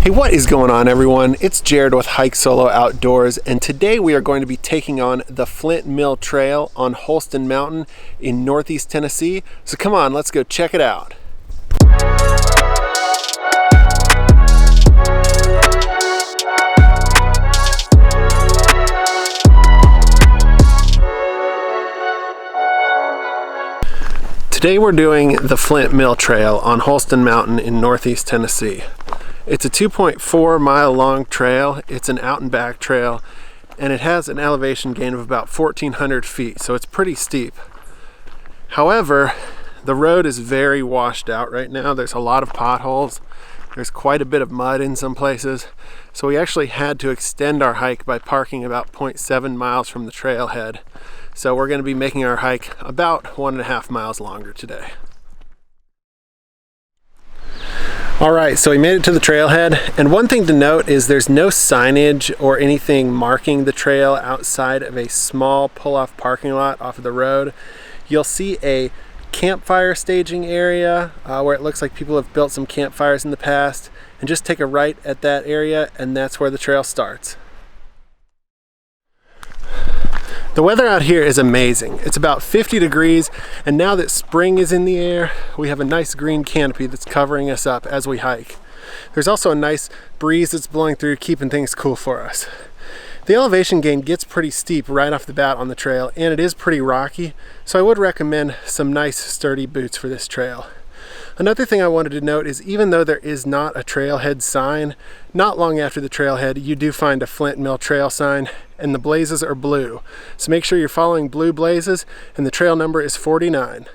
Hey, what is going on, everyone? It's Jared with Hike Solo Outdoors, and today we are going to be taking on the Flint Mill Trail on Holston Mountain in Northeast Tennessee. So come on, let's go check it out. Today we're doing the Flint Mill Trail on Holston Mountain in Northeast Tennessee. It's a 2.4 mile long trail. It's an out and back trail, and it has an elevation gain of about 1,400 feet, so it's pretty steep. However, the road is very washed out right now. There's a lot of potholes. There's quite a bit of mud in some places. So we actually had to extend our hike by parking about 0.7 miles from the trailhead. So we're going to be making our hike about 1.5 miles longer today. All right, so we made it to the trailhead, and one thing to note is there's no signage or anything marking the trail outside of a small pull-off parking lot off of the road. You'll see a campfire staging area where it looks like people have built some campfires in the past, and just take a right at that area and that's where the trail starts. The weather out here is amazing. It's about 50 degrees, and now that spring is in the air, we have a nice green canopy that's covering us up as we hike. There's also a nice breeze that's blowing through, keeping things cool for us. The elevation gain gets pretty steep right off the bat on the trail, and it is pretty rocky, so I would recommend some nice sturdy boots for this trail. Another thing I wanted to note is even though there is not a trailhead sign, not long after the trailhead you do find a Flint Mill Trail sign, and the blazes are blue. So make sure you're following blue blazes, and the trail number is 49.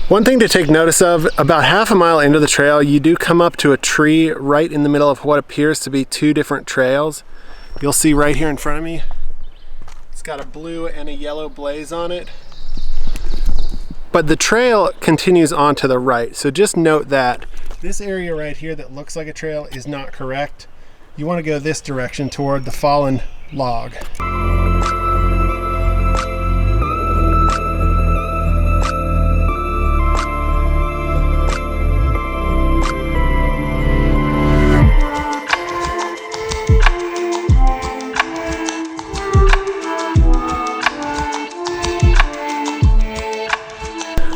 One thing to take notice of, about half a mile into the trail, you do come up to a tree right in the middle of what appears to be two different trails. You'll see right here in front of me, it's got a blue and a yellow blaze on it. But the trail continues on to the right, so just note that this area right here that looks like a trail is not correct. You want to go this direction toward the fallen log.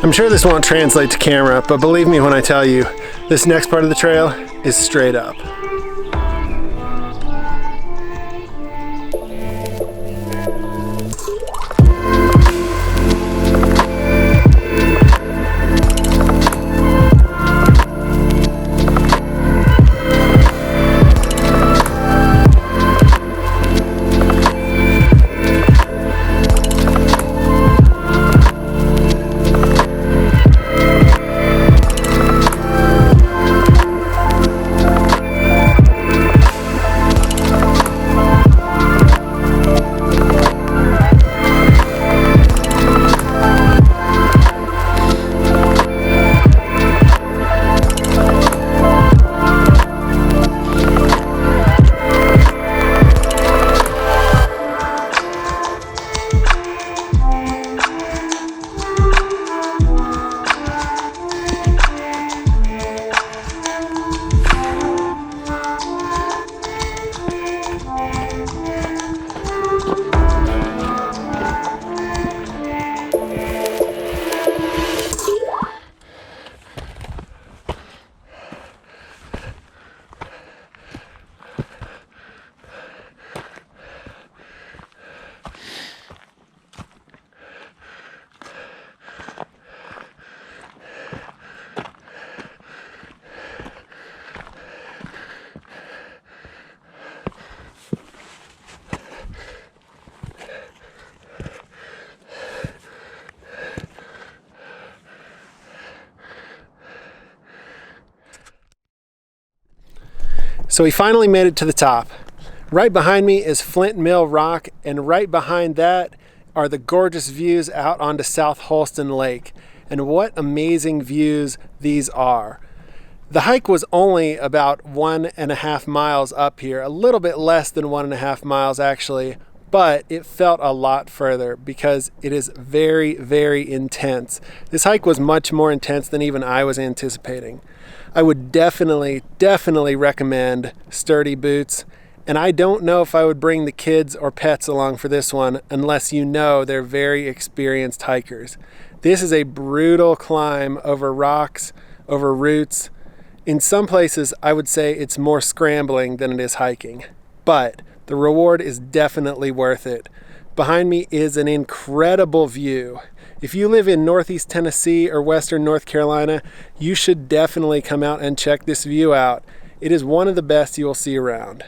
I'm sure this won't translate to camera, but believe me when I tell you, this next part of the trail is straight up. So we finally made it to the top. Right behind me is Flint Mill Rock, and right behind that are the gorgeous views out onto South Holston Lake. And what amazing views these are. The hike was only about 1.5 miles up here, a little bit less than 1.5 miles actually, but it felt a lot further because it is very, very intense. This hike was much more intense than even I was anticipating. I would definitely recommend sturdy boots, and I don't know if I would bring the kids or pets along for this one unless you know they're very experienced hikers. This is a brutal climb over rocks, over roots. In some places, I would say it's more scrambling than it is hiking, but the reward is definitely worth it. Behind me is an incredible view. If you live in Northeast Tennessee or Western North Carolina, you should definitely come out and check this view out. It is one of the best you will see around.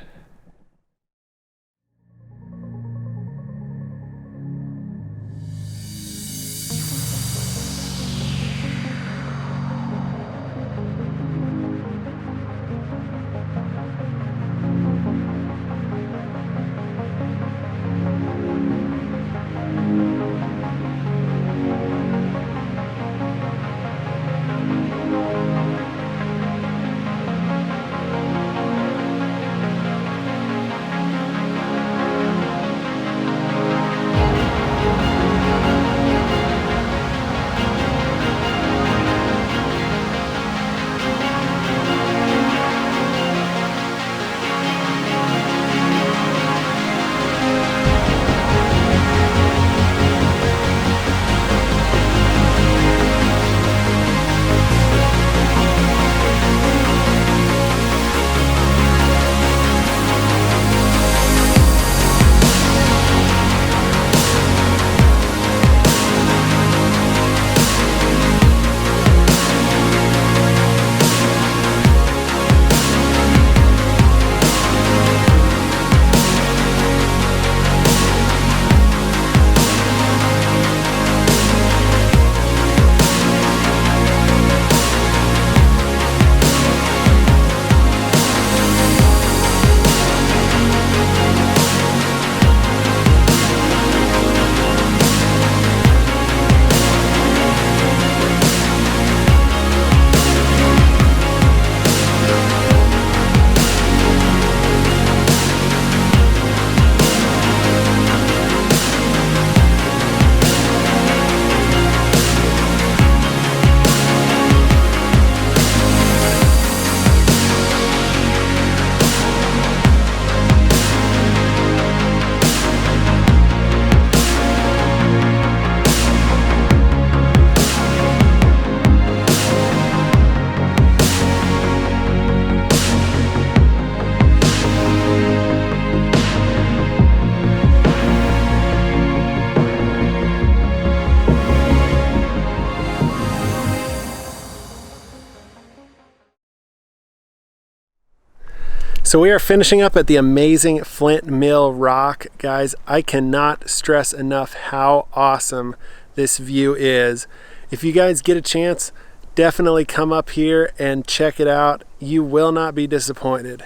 So we are finishing up at the amazing Flint Mill Rock. Guys, I cannot stress enough how awesome this view is. If you guys get a chance, definitely come up here and check it out. You will not be disappointed.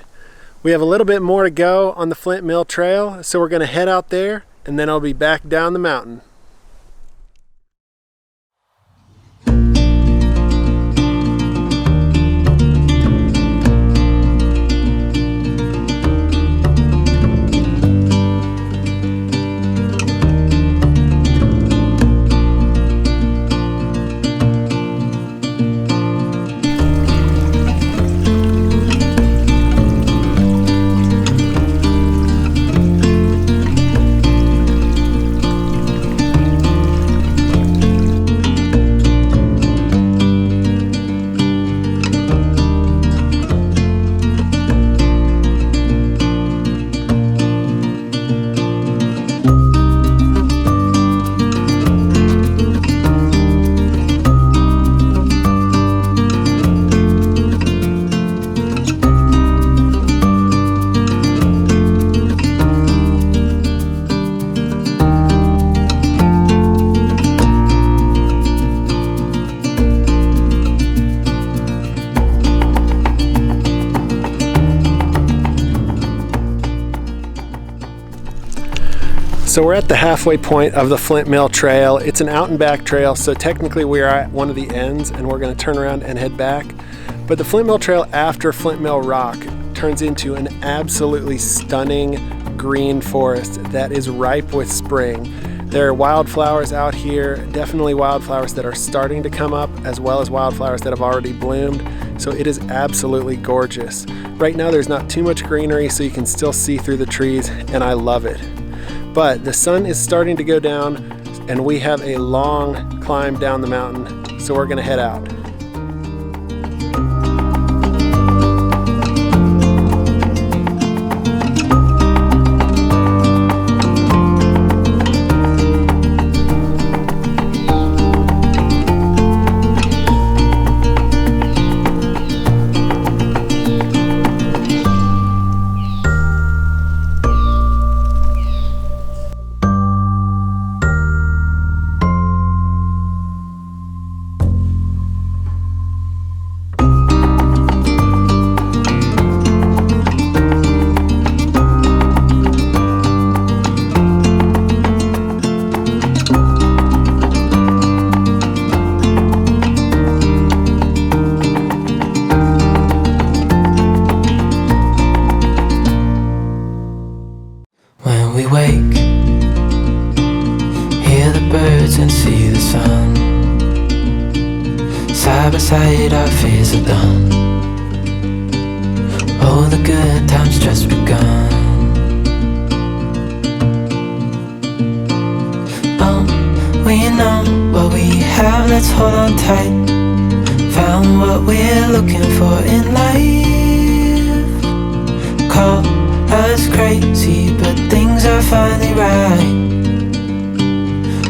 We have a little bit more to go on the Flint Mill Trail, so we're going to head out there and then I'll be back down the mountain. So we're at the halfway point of the Flint Mill Trail. It's an out and back trail, so technically we are at one of the ends and we're going to turn around and head back. But the Flint Mill Trail after Flint Mill Rock turns into an absolutely stunning green forest that is ripe with spring. There are wildflowers out here, definitely wildflowers that are starting to come up, as well as wildflowers that have already bloomed. So it is absolutely gorgeous. Right now there's not too much greenery, so you can still see through the trees, and I love it. But the sun is starting to go down, and we have a long climb down the mountain, so we're gonna head out. We wake, hear the birds and see the sun. Side by side our fears are done. Oh, the good times just begun. Oh, we know what we have, let's hold on tight. Found what we're looking for in life. Call us crazy, but things are finally right.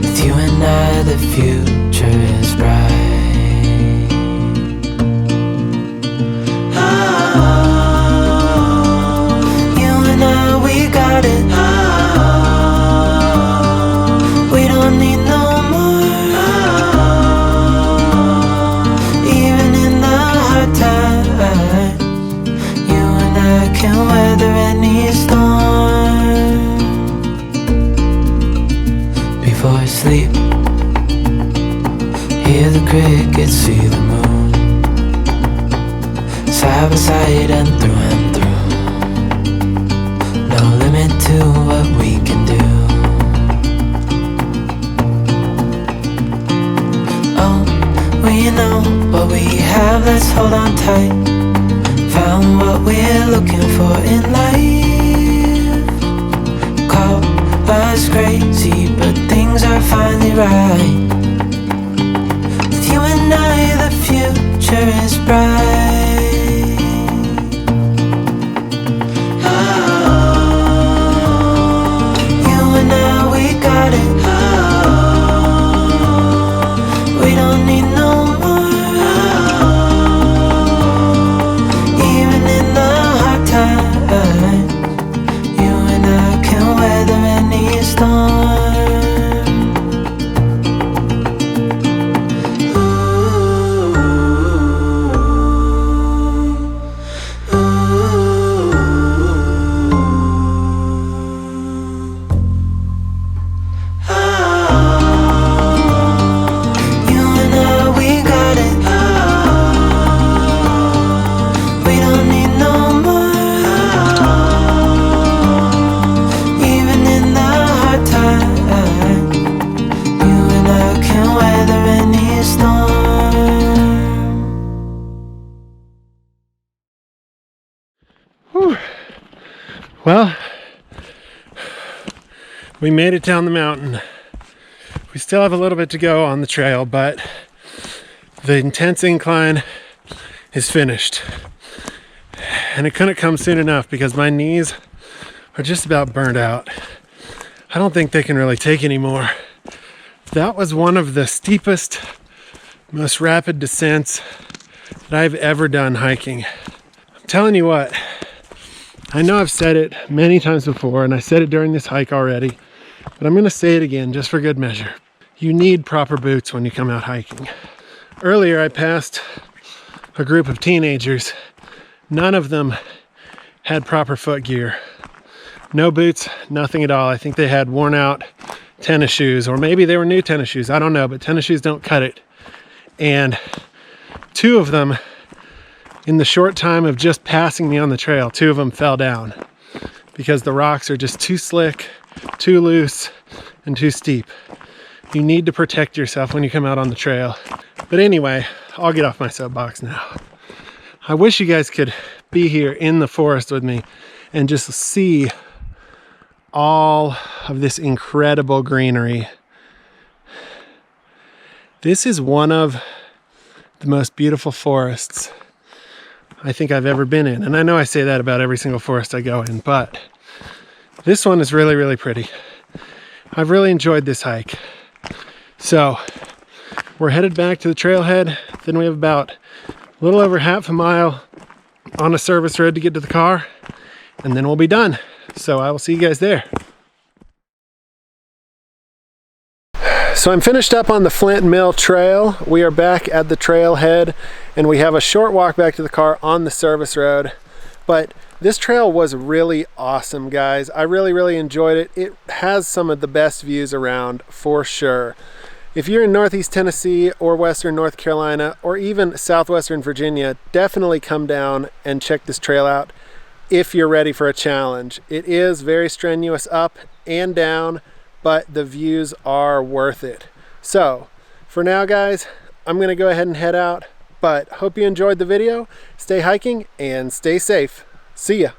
With you and I, the future is bright. Oh, you and I, we got it. Oh, we don't need no more. Oh, even in the hard times, you and I can weather any storm. Before I sleep, hear the crickets, see the moon. Side by side and through. No limit to what we can do. Oh, we know what we have, let's hold on tight. Found what we're looking for in life. Call us crazy, but things are finally right. With you and I, the future is bright. Oh, you and I, we got it. Oh, we don't need no more. Well, we made it down the mountain. We still have a little bit to go on the trail, but the intense incline is finished. And it couldn't come soon enough because my knees are just about burned out. I don't think they can really take any more. That was one of the steepest, most rapid descents that I've ever done hiking. I'm telling you what, I know I've said it many times before, and I said it during this hike already, but I'm going to say it again just for good measure. You need proper boots when you come out hiking. Earlier I passed a group of teenagers. None of them had proper foot gear. No boots, nothing at all. I think they had worn out tennis shoes, or maybe they were new tennis shoes. I don't know, but tennis shoes don't cut it. And two of them, in the short time of just passing me on the trail, two of them fell down because the rocks are just too slick, too loose, and too steep. You need to protect yourself when you come out on the trail. But anyway, I'll get off my soapbox now. I wish you guys could be here in the forest with me and just see all of this incredible greenery. This is one of the most beautiful forests I think I've ever been in. And I know I say that about every single forest I go in, but this one is really, really pretty. I've really enjoyed this hike. So we're headed back to the trailhead. Then we have about a little over half a mile on a service road to get to the car, and then we'll be done. So I will see you guys there. So I'm finished up on the Flint Mill Trail. We are back at the trailhead, and we have a short walk back to the car on the service road. But this trail was really awesome, guys. I really, really enjoyed it. It has some of the best views around for sure. If you're in Northeast Tennessee or Western North Carolina or even Southwestern Virginia, definitely come down and check this trail out if you're ready for a challenge. It is very strenuous up and down, but the views are worth it. So for now, guys, I'm gonna go ahead and head out, but hope you enjoyed the video. Stay hiking and stay safe. See ya.